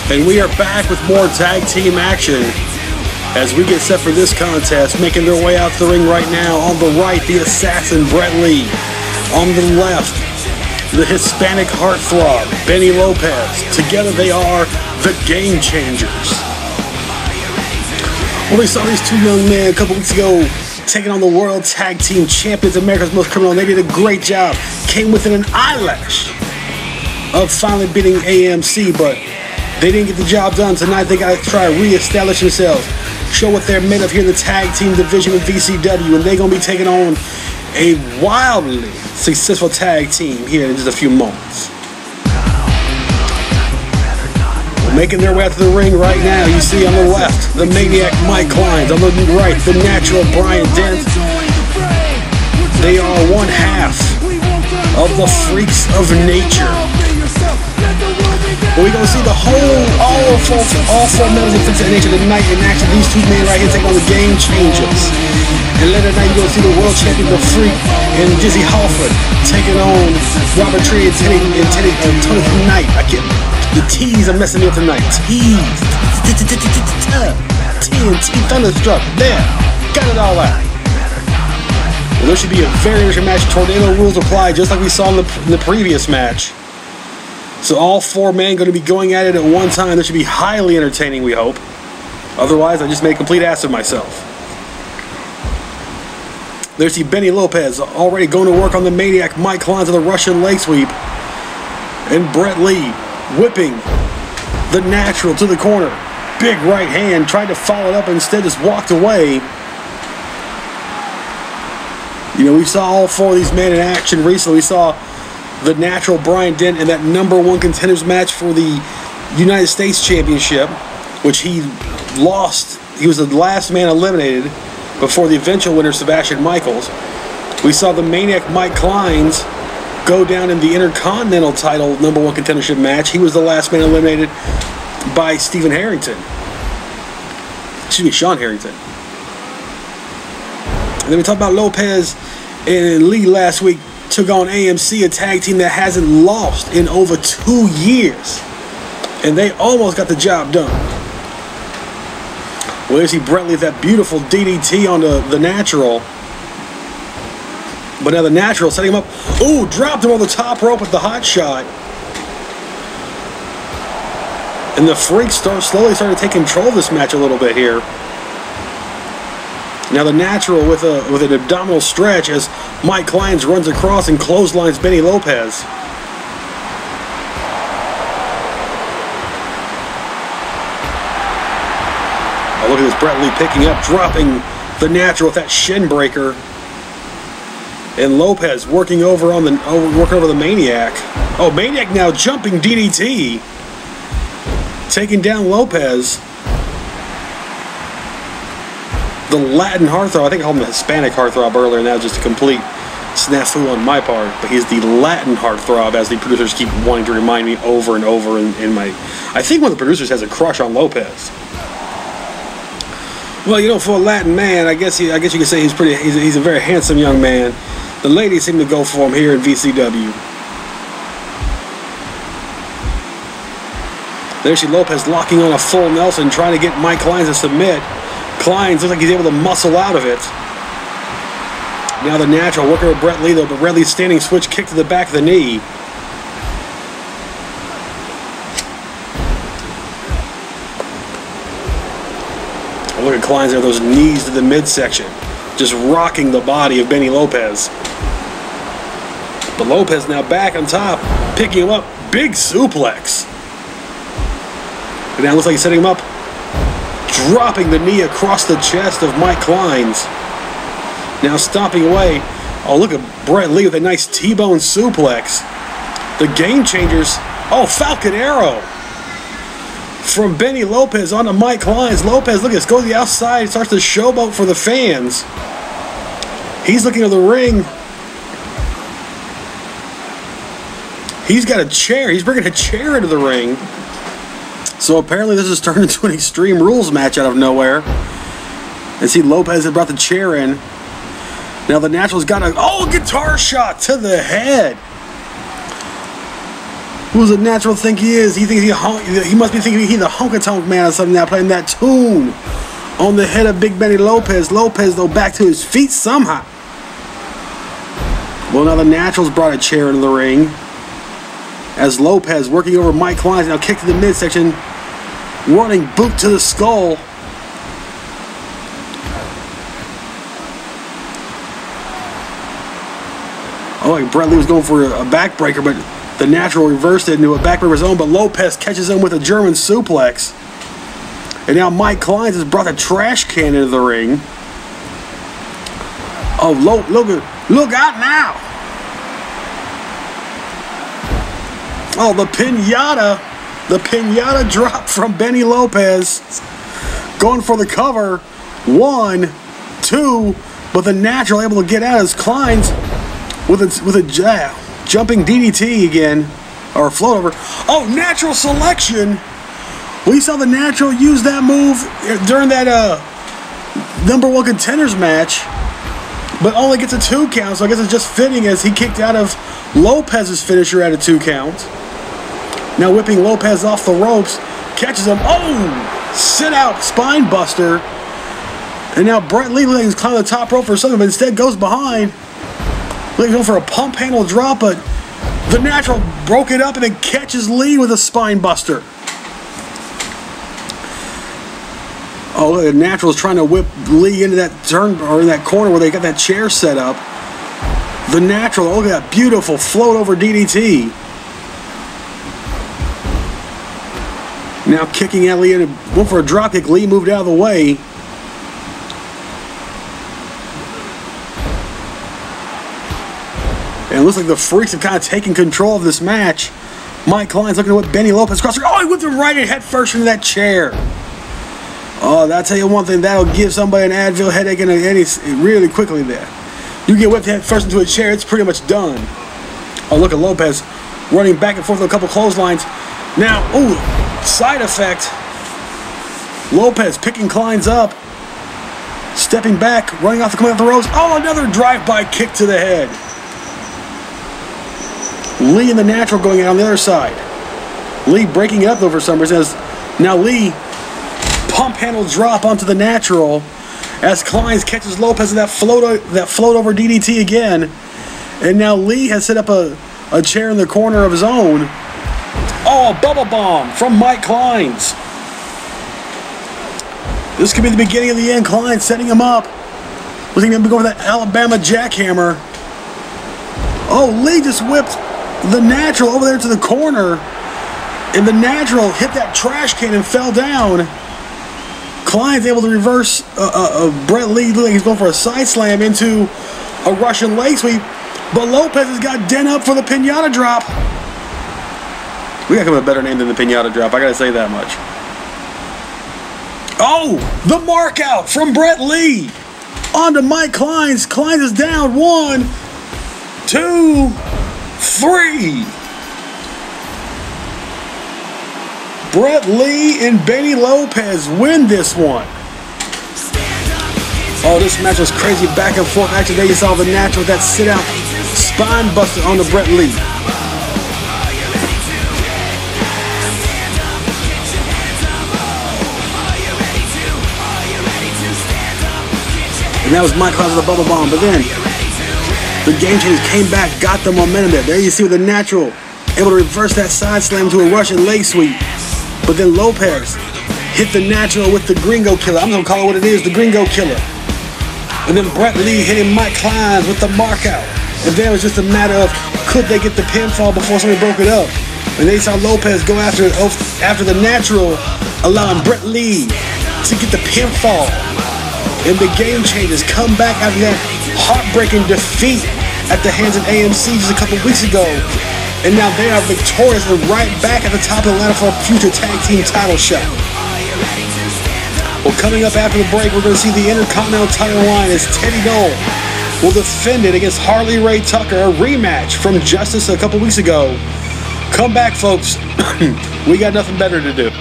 And we are back with more tag team action as we get set for this contest. Making their way out to the ring right now. On the right, the assassin Bret Lee. On the left, the Hispanic heartthrob Benny Lopez. Together they are the Game Changers. Well, we saw these two young men a couple weeks ago taking on the World Tag Team Champions, America's Most Criminal, and they did a great job. Came within an eyelash of finally beating AMC, but they didn't get the job done. Tonight they got to try to reestablish themselves, show what they're made of here in the tag team division with VCW, and they're going to be taking on a wildly successful tag team here in just a few moments. Making their way out to the ring right now, you see on the left, the Maniac Mike Clines. On the right, the Natural Brian Dent. They are one half of the Freaks of Nature. We're going to see all four members of Freaks of Nature tonight in action. These two men right here take on the Game Changers. And later tonight, you're going to see the World Champion, the Freak, and Jizzy Halford taking on Robert Tree and Tony Knight. The T's are messing me up tonight. T's. TNT Thunderstruck. There. Got it all out. Well, there should be a very interesting match. Tornado rules apply, just like we saw in the previous match. So all four men going to be going at it at one time. This should be highly entertaining, we hope. Otherwise, I just made a complete ass of myself. There's the Benny Lopez already going to work on the Maniac Mike Clines of the Russian leg sweep. And Bret Lee whipping the Natural to the corner. Big right hand, tried to follow it up, instead just walked away. You know, we saw all four of these men in action recently. We saw the Natural Brian Dent in that #1 contenders match for the United States Championship, which he lost. He was the last man eliminated before the eventual winner, Sebastian Michaels. We saw the Maniac Mike Clines go down in the Intercontinental title #1 contendership match. He was the last man eliminated by Stephen Harrington. Excuse me, Sean Harrington. And then we talked about Lopez and Lee last week. Took on AMC, a tag team that hasn't lost in over 2 years. And they almost got the job done. Well, there's Bret Lee with that beautiful DDT on the Natural. But now the Natural setting him up. Ooh, dropped him on the top rope with the hot shot. And the Freaks slowly starting to take control of this match a little bit here. Now the Natural with an abdominal stretch as Mike Clines runs across and clotheslines Benny Lopez. Oh, look at this, Bret Lee picking up, dropping the Natural with that shin breaker. And Lopez working over the Maniac. Oh, Maniac now jumping DDT. Taking down Lopez. The Latin heartthrob. I think I called him the Hispanic heartthrob earlier, and that was just a complete snafu on my part. But he's the Latin heartthrob, as the producers keep wanting to remind me over and over in my... I think one of the producers has a crush on Lopez. Well, you know, for a Latin man, I guess you could say he's a very handsome young man. The ladies seem to go for him here in VCW. There's Lopez locking on a full Nelson, trying to get Mike Clines to submit. Clines looks like he's able to muscle out of it. Now the Natural working with Bret Lee, though, but Bret Lee's standing switch kick to the back of the knee. Oh, look at Clines there, those knees to the midsection, just rocking the body of Benny Lopez. But Lopez now back on top, picking him up, big suplex. And now it looks like he's setting him up, dropping the knee across the chest of Mike Clines. Now stomping away. Oh, look at Bret Lee with a nice T-bone suplex. The Game Changers. Oh, Falcon Arrow from Benny Lopez onto Mike Clines. Lopez, look at this, goes to the outside, starts to showboat for the fans. He's looking at the ring. He's got a chair. He's bringing a chair into the ring. So apparently this has turned into an Extreme Rules match out of nowhere. And see, Lopez had brought the chair in. Now the Natural's got a guitar shot to the head. Who's the Natural think he is? He thinks he must be thinking he's the honky-tonk man or something now, playing that tune on the head of Big Benny Lopez. Lopez, though, back to his feet somehow. Well, now the Natural's brought a chair into the ring as Lopez working over Mike Clines. Now kick to the midsection, running boot to the skull. Oh, like Brett Lee was going for a backbreaker, but the Natural reversed it into a backbreaker of his own, but Lopez catches him with a German suplex. And now Mike Clines has brought a trash can into the ring. Oh, look out now. Oh, the pinata drop from Benny Lopez. Going for the cover. 1, 2, but the Natural able to get out as Clines with a jumping DDT again, or float over. Oh, Natural selection. We saw the Natural use that move during that #1 contenders match, but only gets a 2 count, so I guess it's just fitting as he kicked out of Lopez's finisher at a 2 count. Now whipping Lopez off the ropes, catches him. Oh, sit out spine buster. And now Brett Lee is climbing the top rope for something, but instead goes behind. He's going for a pump handle drop, but the Natural broke it up and then catches Lee with a spine buster. Oh, the Natural is trying to whip Lee into that turn, or in that corner where they got that chair set up. The Natural, look at that beautiful float over DDT. Now kicking at Lee, and went for a drop kick. Lee moved out of the way. And it looks like the Freaks have kind of taken control of this match. Mike Clines looking to whip Benny Lopez across. Oh, he whipped him right head first into that chair. Oh, I'll tell you one thing, that'll give somebody an Advil headache and really quickly there. You get whipped head first into a chair, it's pretty much done. Oh, look at Lopez running back and forth with a couple clotheslines. Now, ooh, side effect. Lopez picking Clines up, stepping back, running off the ropes. Oh, another drive-by kick to the head. Lee and the Natural going out on the other side. Lee breaking it up though for some reason. Now Lee pump handle drop onto the Natural as Clines catches Lopez in that float over DDT again. And now Lee has set up a chair in the corner of his own. Oh, a bubble bomb from Mike Clines. This could be the beginning of the end. Clines setting him up. Was he going to go for that Alabama jackhammer? Oh, Lee just whipped the Natural over there to the corner, and the Natural hit that trash can and fell down. Clines able to reverse Brett Lee. He's going for a side slam into a Russian leg sweep, but Lopez has got Dent up for the pinata drop. We gotta come up with a better name than the pinata drop, I gotta say that much. Oh, the mark out from Brett Lee onto Mike Clines. Clines is down. 1, 2, 3. Brett Lee and Benny Lopez win this one. Oh, this match was crazy back and forth action. There you saw the Natural with that sit out spine buster on the Brett Lee. And that was Mike Clines with a bubble bomb, but then the Game Changers came back, got the momentum there. There you see with the Natural able to reverse that side slam to a Russian leg sweep. But then Lopez hit the Natural with the Gringo Killer. I'm going to call it what it is, the Gringo Killer. And then Brett Lee hitting Mike Clines with the mark out. And then it was just a matter of could they get the pinfall before somebody broke it up. And they saw Lopez go after the Natural, allowing Brett Lee to get the pinfall. And the Game Changers come back after that heartbreaking defeat at the hands of AMC just a couple weeks ago. And now they are victorious and right back at the top of the ladder for a future tag team title shot. Well, coming up after the break, we're going to see the Intercontinental title line as Teddy Noel will defend it against Harley Ray Tucker, a rematch from Justice a couple weeks ago. Come back, folks. We got nothing better to do.